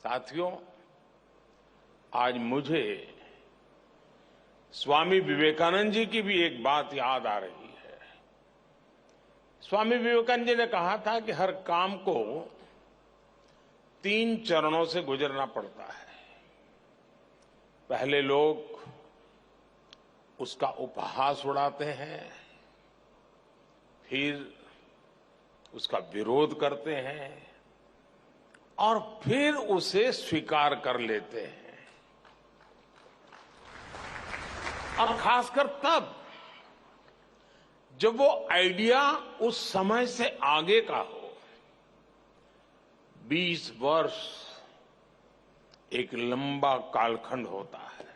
साथियों, आज मुझे स्वामी विवेकानंद जी की भी एक बात याद आ रही है। स्वामी विवेकानंद जी ने कहा था कि हर काम को 3 चरणों से गुजरना पड़ता है। पहले लोग उसका उपहास उड़ाते हैं, फिर उसका विरोध करते हैं और फिर उसे स्वीकार कर लेते हैं। और खासकर तब जब वो आइडिया उस समय से आगे का हो। 20 वर्ष एक लंबा कालखंड होता है।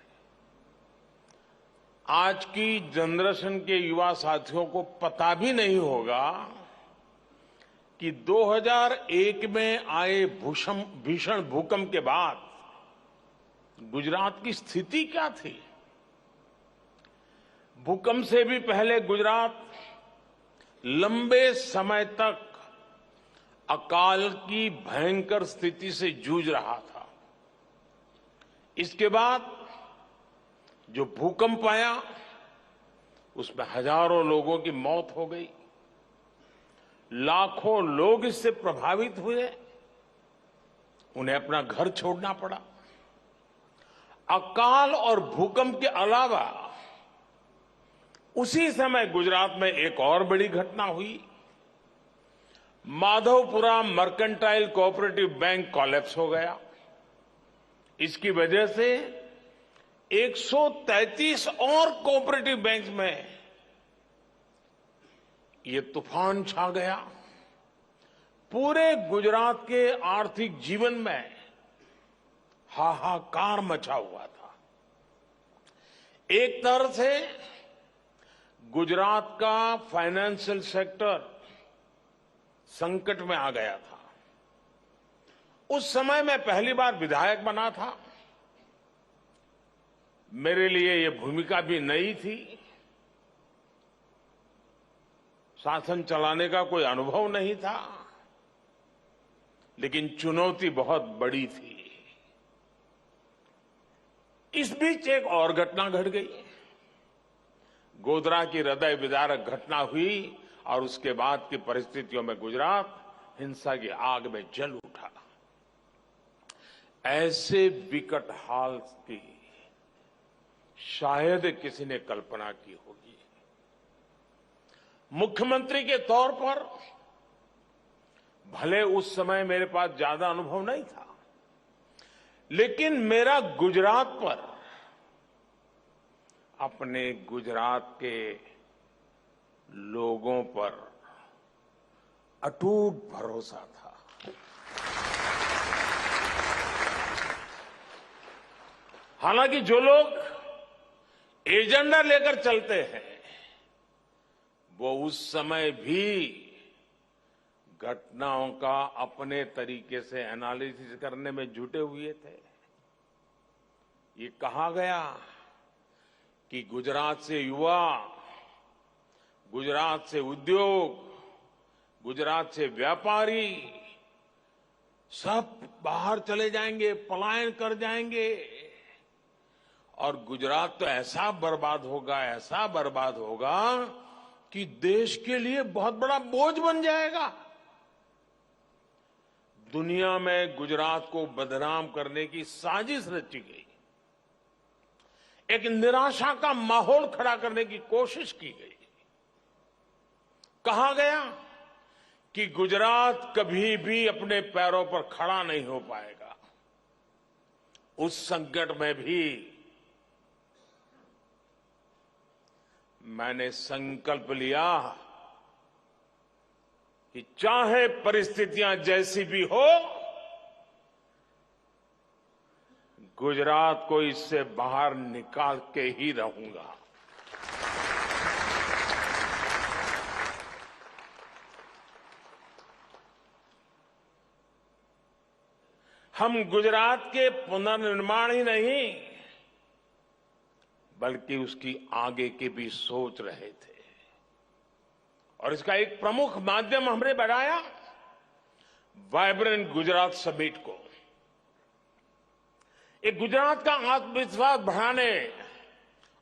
आज की जनरेशन के युवा साथियों को पता भी नहीं होगा कि 2001 में आए भीषण भूकंप के बाद गुजरात की स्थिति क्या थी। भूकंप से भी पहले गुजरात लंबे समय तक अकाल की भयंकर स्थिति से जूझ रहा था। इसके बाद जो भूकंप आया उसमें हजारों लोगों की मौत हो गई, लाखों लोग इससे प्रभावित हुए, उन्हें अपना घर छोड़ना पड़ा। अकाल और भूकंप के अलावा उसी समय गुजरात में एक और बड़ी घटना हुई। Madhavpura mercantile cooperative bank collapse हो गया। इसकी वजह से 133 और कोऑपरेटिव बैंक में ये तूफान छा गया। पूरे गुजरात के आर्थिक जीवन में हाहाकार मचा हुआ था। एक तरह से गुजरात का फाइनेंशियल सेक्टर संकट में आ गया था। उस समय मैं पहली बार विधायक बना था। मेरे लिए ये भूमिका भी नई थी। शासन चलाने का कोई अनुभव नहीं था, लेकिन चुनौती बहुत बड़ी थी। इस बीच एक और घटना घट गई। गोधरा की हृदय विदारक घटना हुई और उसके बाद की परिस्थितियों में गुजरात हिंसा की आग में जल उठा। ऐसे विकट हाल की शायद किसी ने कल्पना की होगी। मुख्यमंत्री के तौर पर भले उस समय मेरे पास ज्यादा अनुभव नहीं था, लेकिन मेरा गुजरात पर, अपने गुजरात के लोगों पर अटूट भरोसा था। हालांकि जो लोग एजेंडा लेकर चलते हैं वो उस समय भी घटनाओं का अपने तरीके से एनालिसिस करने में जुटे हुए थे। ये कहा गया कि गुजरात से युवा, गुजरात से उद्योग, गुजरात से व्यापारी सब बाहर चले जाएंगे, पलायन कर जाएंगे और गुजरात तो ऐसा बर्बाद होगा, ऐसा बर्बाद होगा कि देश के लिए बहुत बड़ा बोझ बन जाएगा। दुनिया में गुजरात को बदनाम करने की साजिश रची गई। एक निराशा का माहौल खड़ा करने की कोशिश की गई। कहा गया कि गुजरात कभी भी अपने पैरों पर खड़ा नहीं हो पाएगा। उस संकट में भी मैंने संकल्प लिया कि चाहे परिस्थितियां जैसी भी हो, गुजरात को इससे बाहर निकाल के ही रहूंगा। हम गुजरात के पुनर्निर्माण ही नहीं बल्कि उसकी आगे की भी सोच रहे थे और इसका एक प्रमुख माध्यम हमने बनाया वाइब्रेंट गुजरात समिट को। एक गुजरात का आत्मविश्वास बढ़ाने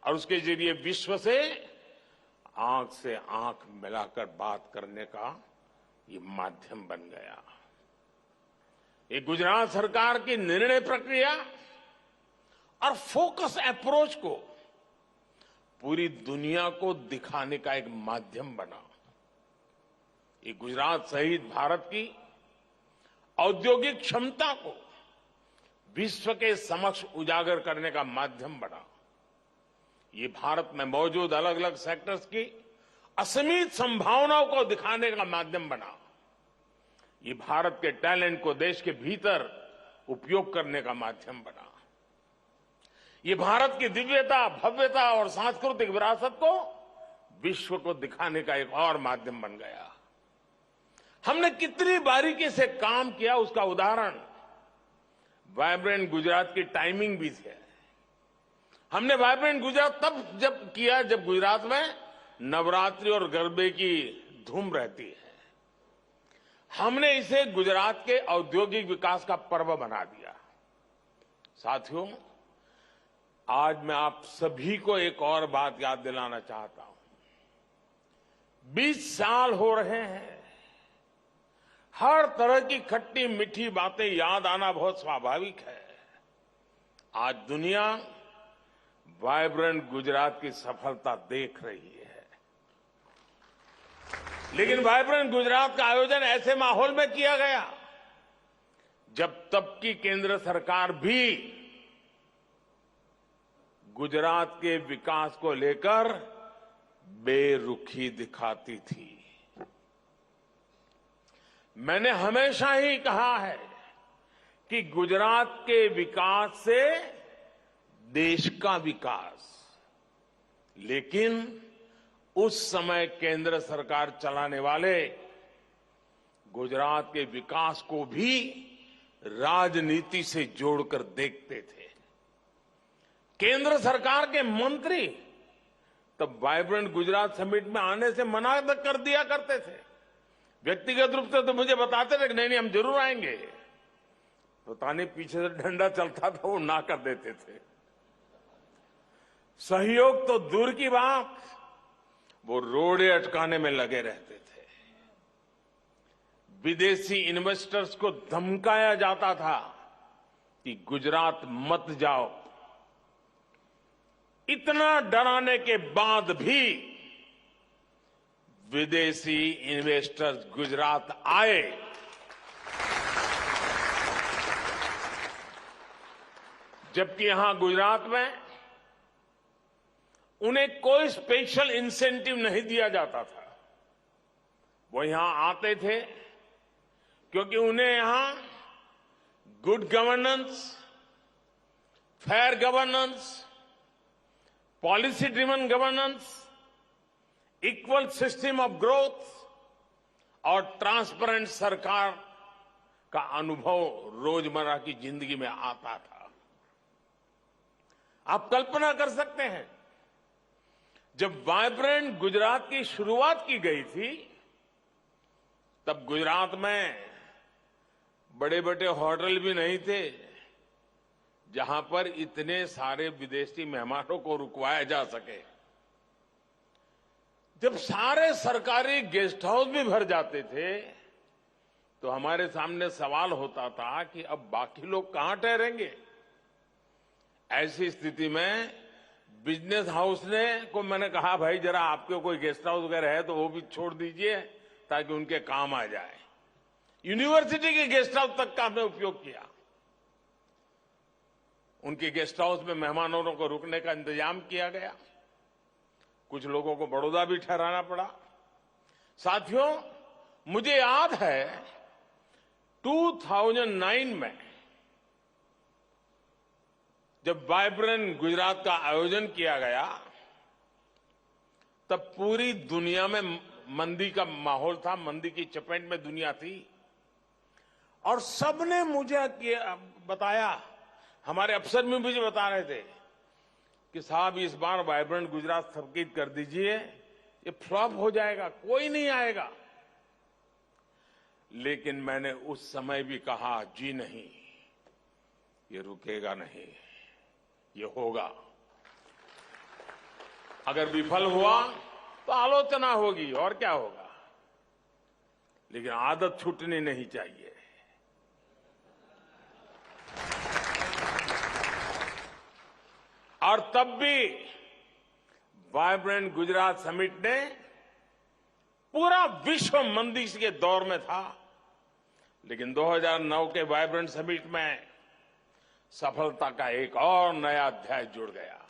और उसके जरिए विश्व से आंख मिलाकर बात करने का ये माध्यम बन गया। ये गुजरात सरकार की निर्णय प्रक्रिया और फोकस अप्रोच को पूरी दुनिया को दिखाने का एक माध्यम बना। ये गुजरात सहित भारत की औद्योगिक क्षमता को विश्व के समक्ष उजागर करने का माध्यम बना। ये भारत में मौजूद अलग अलग सेक्टर्स की असीमित संभावनाओं को दिखाने का माध्यम बना। ये भारत के टैलेंट को देश के भीतर उपयोग करने का माध्यम बना। ये भारत की दिव्यता, भव्यता और सांस्कृतिक विरासत को विश्व को दिखाने का एक और माध्यम बन गया। हमने कितनी बारीकी से काम किया उसका उदाहरण वाइब्रेंट गुजरात की टाइमिंग भी है। हमने वाइब्रेंट गुजरात जब किया जब गुजरात में नवरात्रि और गरबे की धूम रहती है। हमने इसे गुजरात के औद्योगिक विकास का पर्व बना दिया। साथियों, आज मैं आप सभी को एक और बात याद दिलाना चाहता हूं। 20 साल हो रहे हैं। हर तरह की खट्टी मीठी बातें याद आना बहुत स्वाभाविक है। आज दुनिया वाइब्रेंट गुजरात की सफलता देख रही है। लेकिन वाइब्रेंट गुजरात का आयोजन ऐसे माहौल में किया गया जब तब की केंद्र सरकार भी गुजरात के विकास को लेकर बेरुखी दिखाती थी। मैंने हमेशा ही कहा है कि गुजरात के विकास से देश का विकास, लेकिन उस समय केंद्र सरकार चलाने वाले गुजरात के विकास को भी राजनीति से जोड़कर देखते थे। केंद्र सरकार के मंत्री तब वाइब्रेंट गुजरात समिट में आने से मना कर दिया करते थे। व्यक्तिगत रूप से तो मुझे बताते थे कि नहीं हम जरूर आएंगे। पता नहीं पीछे से डंडा चलता था, वो ना कर देते थे। सहयोग तो दूर की बात, वो रोड़े अटकाने में लगे रहते थे। विदेशी इन्वेस्टर्स को धमकाया जाता था कि गुजरात मत जाओ। इतना डराने के बाद भी विदेशी इन्वेस्टर्स गुजरात आए। जबकि यहां गुजरात में उन्हें कोई स्पेशल इंसेंटिव नहीं दिया जाता था। वो यहां आते थे क्योंकि उन्हें यहां good governance, fair governance, policy driven governance, equal system of growth और ट्रांसपेरेंट सरकार का अनुभव रोजमर्रा की जिंदगी में आता था। आप कल्पना कर सकते हैं, जब वाइब्रेंट गुजरात की शुरुआत की गई थी तब गुजरात में बड़े बड़े होटल भी नहीं थे जहां पर इतने सारे विदेशी मेहमानों को रुकवाया जा सके। जब सारे सरकारी गेस्ट हाउस भी भर जाते थे तो हमारे सामने सवाल होता था कि अब बाकी लोग कहां ठहरेंगे। ऐसी स्थिति में बिजनेस हाउस को मैंने कहा, भाई जरा आपके कोई गेस्ट हाउस वगैरह है तो वो भी छोड़ दीजिए ताकि उनके काम आ जाए। यूनिवर्सिटी के गेस्ट हाउस तक का हमने उपयोग किया। उनके गेस्ट हाउस में मेहमानों को रुकने का इंतजाम किया गया। कुछ लोगों को बड़ौदा भी ठहराना पड़ा। साथियों, मुझे याद है 2009 में जब वाइब्रेंट गुजरात का आयोजन किया गया तब पूरी दुनिया में मंदी का माहौल था, मंदी की चपेट में दुनिया थी और सबने मुझे बताया, हमारे अफसर भी मुझे बता रहे थे कि साहब इस बार वाइब्रेंट गुजरात स्थगित कर दीजिए, ये फ्लॉप हो जाएगा, कोई नहीं आएगा। लेकिन मैंने उस समय भी कहा, जी नहीं, ये रुकेगा नहीं, ये होगा। अगर विफल हुआ तो आलोचना होगी और क्या होगा, लेकिन आदत छूटनी नहीं चाहिए। और तब भी वाइब्रेंट गुजरात समिट ने पूरा विश्व मंदी के दौर में था, लेकिन 2009 के वाइब्रेंट समिट में सफलता का एक और नया अध्याय जुड़ गया।